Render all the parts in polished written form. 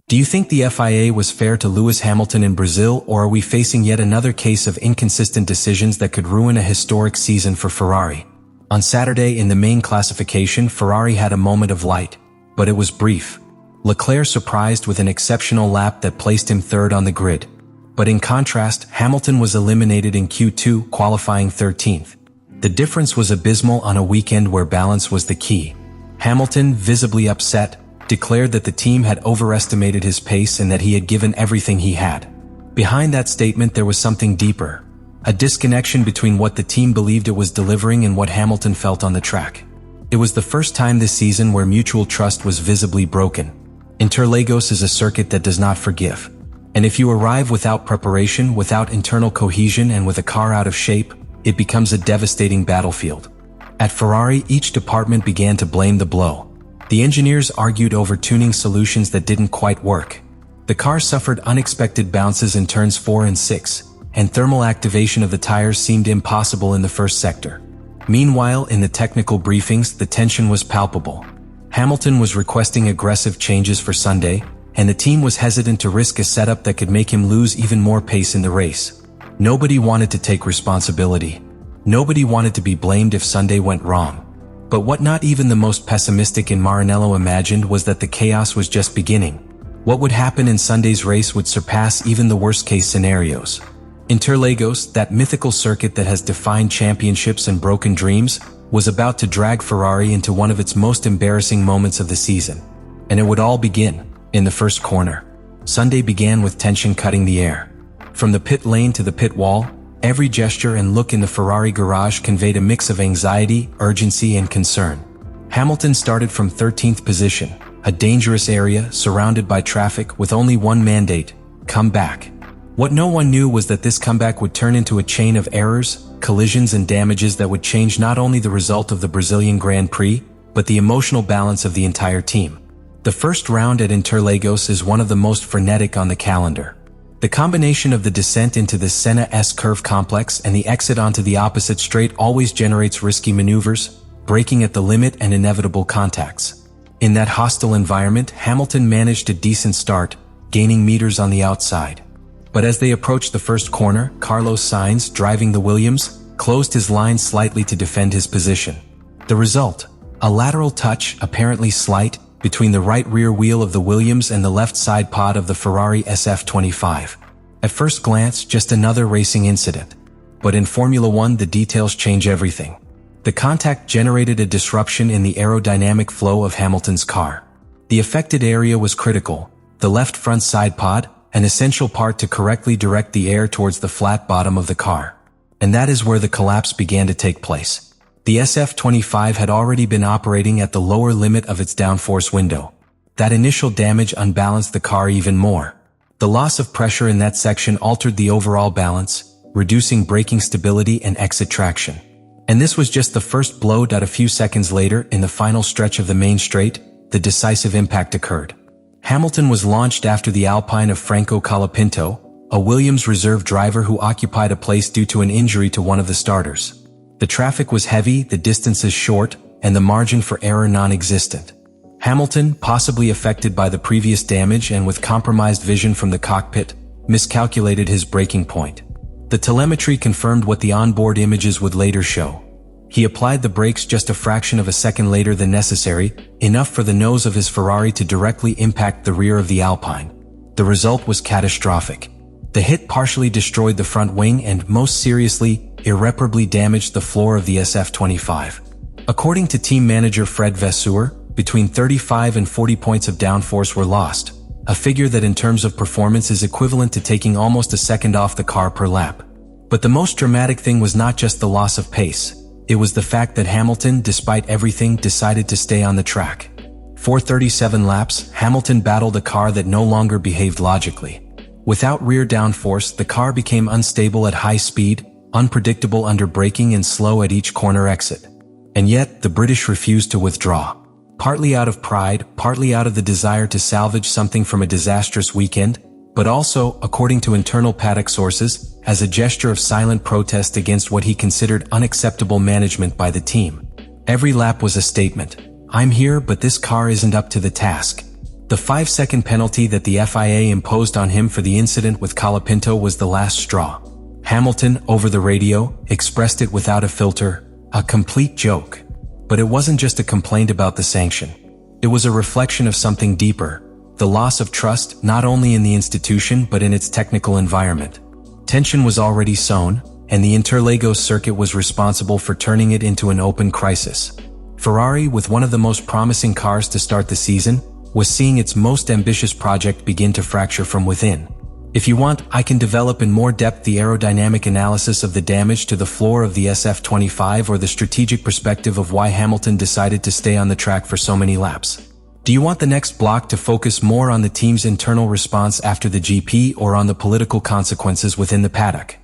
Do you think the FIA was fair to Lewis Hamilton in Brazil, or are we facing yet another case of inconsistent decisions that could ruin a historic season for Ferrari? On Saturday in the main classification, Ferrari had a moment of light, but it was brief. Leclerc surprised with an exceptional lap that placed him third on the grid. But in contrast, Hamilton was eliminated in Q2, qualifying 13th. The difference was abysmal on a weekend where balance was the key. Hamilton, visibly upset, declared that the team had overestimated his pace and that he had given everything he had. Behind that statement there was something deeper, a disconnection between what the team believed it was delivering and what Hamilton felt on the track. It was the first time this season where mutual trust was visibly broken. Interlagos is a circuit that does not forgive. And if you arrive without preparation, without internal cohesion, and with a car out of shape, it becomes a devastating battlefield. At Ferrari, each department began to blame the blow. The engineers argued over tuning solutions that didn't quite work. The car suffered unexpected bounces in turns 4 and 6, and thermal activation of the tires seemed impossible in the first sector. Meanwhile, in the technical briefings, the tension was palpable. Hamilton was requesting aggressive changes for Sunday, and the team was hesitant to risk a setup that could make him lose even more pace in the race. Nobody wanted to take responsibility. Nobody wanted to be blamed if Sunday went wrong. But what not even the most pessimistic in Maranello imagined was that the chaos was just beginning. What would happen in Sunday's race would surpass even the worst-case scenarios. Interlagos, that mythical circuit that has defined championships and broken dreams, was about to drag Ferrari into one of its most embarrassing moments of the season. And it would all begin in the first corner. Sunday began with tension cutting the air. From the pit lane to the pit wall, every gesture and look in the Ferrari garage conveyed a mix of anxiety, urgency, and concern. Hamilton started from 13th position, a dangerous area surrounded by traffic with only one mandate: come back. What no one knew was that this comeback would turn into a chain of errors, collisions, and damages that would change not only the result of the Brazilian Grand Prix, but the emotional balance of the entire team. The first round at Interlagos is one of the most frenetic on the calendar. The combination of the descent into the Senna S-curve complex and the exit onto the opposite straight always generates risky maneuvers, braking at the limit, and inevitable contacts. In that hostile environment, Hamilton managed a decent start, gaining meters on the outside. But as they approached the first corner, Carlos Sainz, driving the Williams, closed his line slightly to defend his position. The result: a lateral touch, apparently slight, between the right rear wheel of the Williams and the left side pod of the Ferrari SF25. At first glance, just another racing incident. But in Formula One, the details change everything. The contact generated a disruption in the aerodynamic flow of Hamilton's car. The affected area was critical: the left front side pod, an essential part to correctly direct the air towards the flat bottom of the car. And that is where the collapse began to take place. The SF25 had already been operating at the lower limit of its downforce window. That initial damage unbalanced the car even more. The loss of pressure in that section altered the overall balance, reducing braking stability and exit traction. And this was just the first blow. A few seconds later, in the final stretch of the main straight, the decisive impact occurred. Hamilton was launched after the Alpine of Franco Colapinto, a Williams reserve driver who occupied a place due to an injury to one of the starters. The traffic was heavy, the distances short, and the margin for error non-existent. Hamilton, possibly affected by the previous damage and with compromised vision from the cockpit, miscalculated his braking point. The telemetry confirmed what the onboard images would later show. He applied the brakes just a fraction of a second later than necessary, enough for the nose of his Ferrari to directly impact the rear of the Alpine. The result was catastrophic. The hit partially destroyed the front wing and, most seriously, irreparably damaged the floor of the SF25. According to team manager Frédéric Vasseur, between 35 and 40 points of downforce were lost, a figure that in terms of performance is equivalent to taking almost a second off the car per lap. But the most dramatic thing was not just the loss of pace. It was the fact that Hamilton, despite everything, decided to stay on the track. For 37 laps, Hamilton battled a car that no longer behaved logically. Without rear downforce, the car became unstable at high speed, unpredictable under braking, and slow at each corner exit. And yet, the British refused to withdraw. Partly out of pride, partly out of the desire to salvage something from a disastrous weekend, but also, according to internal paddock sources, as a gesture of silent protest against what he considered unacceptable management by the team. Every lap was a statement: I'm here, but this car isn't up to the task. The 5-second penalty that the FIA imposed on him for the incident with Colapinto was the last straw. Hamilton, over the radio, expressed it without a filter, a complete joke. But it wasn't just a complaint about the sanction. It was a reflection of something deeper, the loss of trust not only in the institution but in its technical environment. Tension was already sown, and the Interlagos circuit was responsible for turning it into an open crisis. Ferrari, with one of the most promising cars to start the season, was seeing its most ambitious project begin to fracture from within. If you want, I can develop in more depth the aerodynamic analysis of the damage to the floor of the SF25 or the strategic perspective of why Hamilton decided to stay on the track for so many laps. Do you want the next block to focus more on the team's internal response after the GP or on the political consequences within the paddock?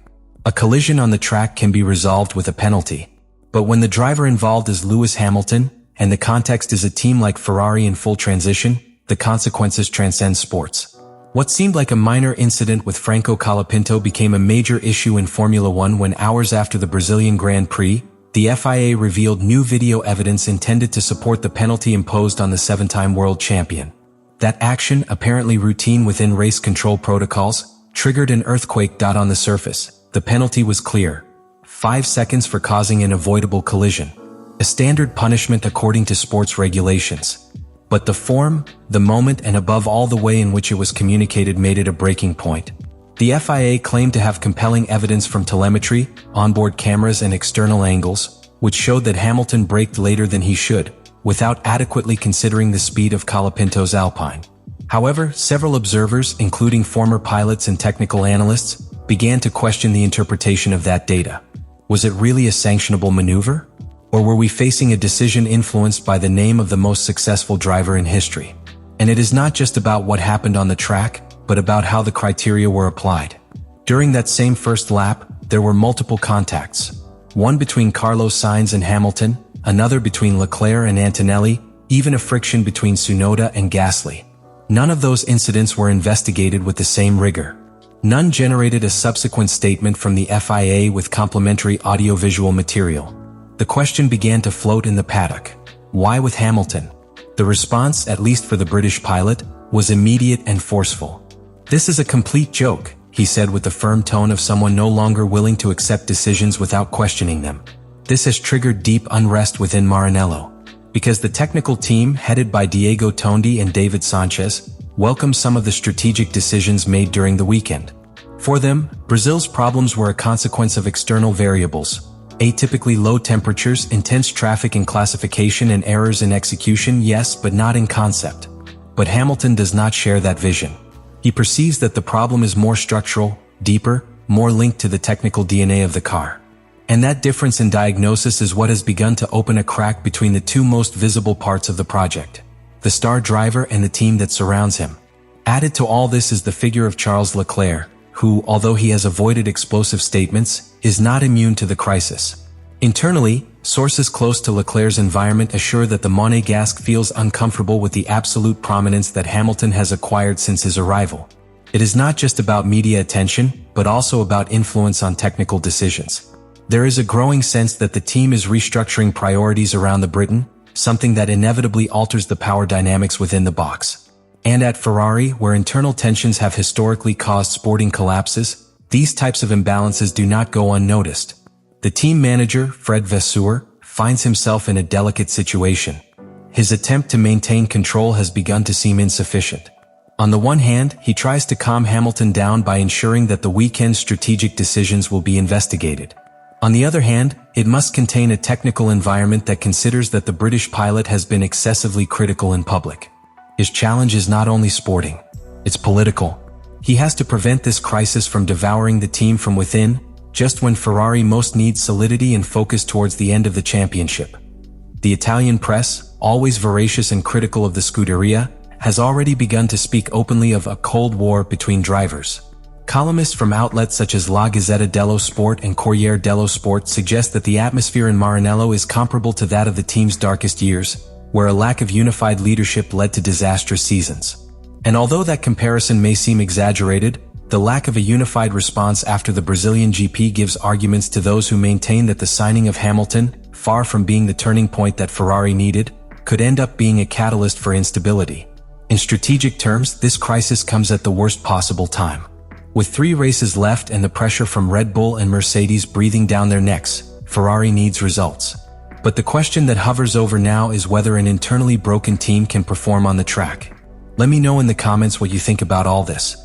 A collision on the track can be resolved with a penalty. But when the driver involved is Lewis Hamilton, and the context is a team like Ferrari in full transition, the consequences transcend sports. What seemed like a minor incident with Franco Colapinto became a major issue in Formula One when hours after the Brazilian Grand Prix, the FIA revealed new video evidence intended to support the penalty imposed on the 7-time world champion. That action, apparently routine within race control protocols, triggered an earthquake. On the surface, the penalty was clear: 5 seconds for causing an avoidable collision. A standard punishment according to sports regulations. But the form, the moment, and above all the way in which it was communicated made it a breaking point. The FIA claimed to have compelling evidence from telemetry, onboard cameras, and external angles, which showed that Hamilton braked later than he should, without adequately considering the speed of Colapinto's Alpine. However, several observers, including former pilots and technical analysts, began to question the interpretation of that data. Was it really a sanctionable maneuver? Or were we facing a decision influenced by the name of the most successful driver in history? And it is not just about what happened on the track, but about how the criteria were applied. During that same first lap, there were multiple contacts. One between Carlos Sainz and Hamilton, another between Leclerc and Antonelli, even a friction between Tsunoda and Gasly. None of those incidents were investigated with the same rigor. None generated a subsequent statement from the FIA with complementary audiovisual material. The question began to float in the paddock. Why with Hamilton? The response, at least for the British pilot, was immediate and forceful. "This is a complete joke," he said with the firm tone of someone no longer willing to accept decisions without questioning them. This has triggered deep unrest within Maranello, because the technical team, headed by Diego Tondi and David Sanchez, welcomed some of the strategic decisions made during the weekend. For them, Brazil's problems were a consequence of external variables: atypically low temperatures, intense traffic in classification, and errors in execution, yes, but not in concept. But Hamilton does not share that vision. He perceives that the problem is more structural, deeper, more linked to the technical DNA of the car. And that difference in diagnosis is what has begun to open a crack between the two most visible parts of the project: the star driver and the team that surrounds him. Added to all this is the figure of Charles Leclerc, who, although he has avoided explosive statements, is not immune to the crisis. Internally, sources close to Leclerc's environment assure that the Monegasque feels uncomfortable with the absolute prominence that Hamilton has acquired since his arrival. It is not just about media attention, but also about influence on technical decisions. There is a growing sense that the team is restructuring priorities around the Briton, something that inevitably alters the power dynamics within the box. And at Ferrari, where internal tensions have historically caused sporting collapses, these types of imbalances do not go unnoticed. The team manager, Frédéric Vasseur, finds himself in a delicate situation. His attempt to maintain control has begun to seem insufficient. On the one hand, he tries to calm Hamilton down by ensuring that the weekend's strategic decisions will be investigated. On the other hand, it must contain a technical environment that considers that the British pilot has been excessively critical in public. His challenge is not only sporting, it's political. He has to prevent this crisis from devouring the team from within, just when Ferrari most needs solidity and focus towards the end of the championship. The Italian press, always voracious and critical of the Scuderia, has already begun to speak openly of a cold war between drivers. Columnists from outlets such as La Gazzetta dello Sport and Corriere dello Sport suggest that the atmosphere in Maranello is comparable to that of the team's darkest years, where a lack of unified leadership led to disastrous seasons. And although that comparison may seem exaggerated, the lack of a unified response after the Brazilian GP gives arguments to those who maintain that the signing of Hamilton, far from being the turning point that Ferrari needed, could end up being a catalyst for instability. In strategic terms, this crisis comes at the worst possible time. With 3 races left and the pressure from Red Bull and Mercedes breathing down their necks, Ferrari needs results. But the question that hovers over now is whether an internally broken team can perform on the track. Let me know in the comments what you think about all this.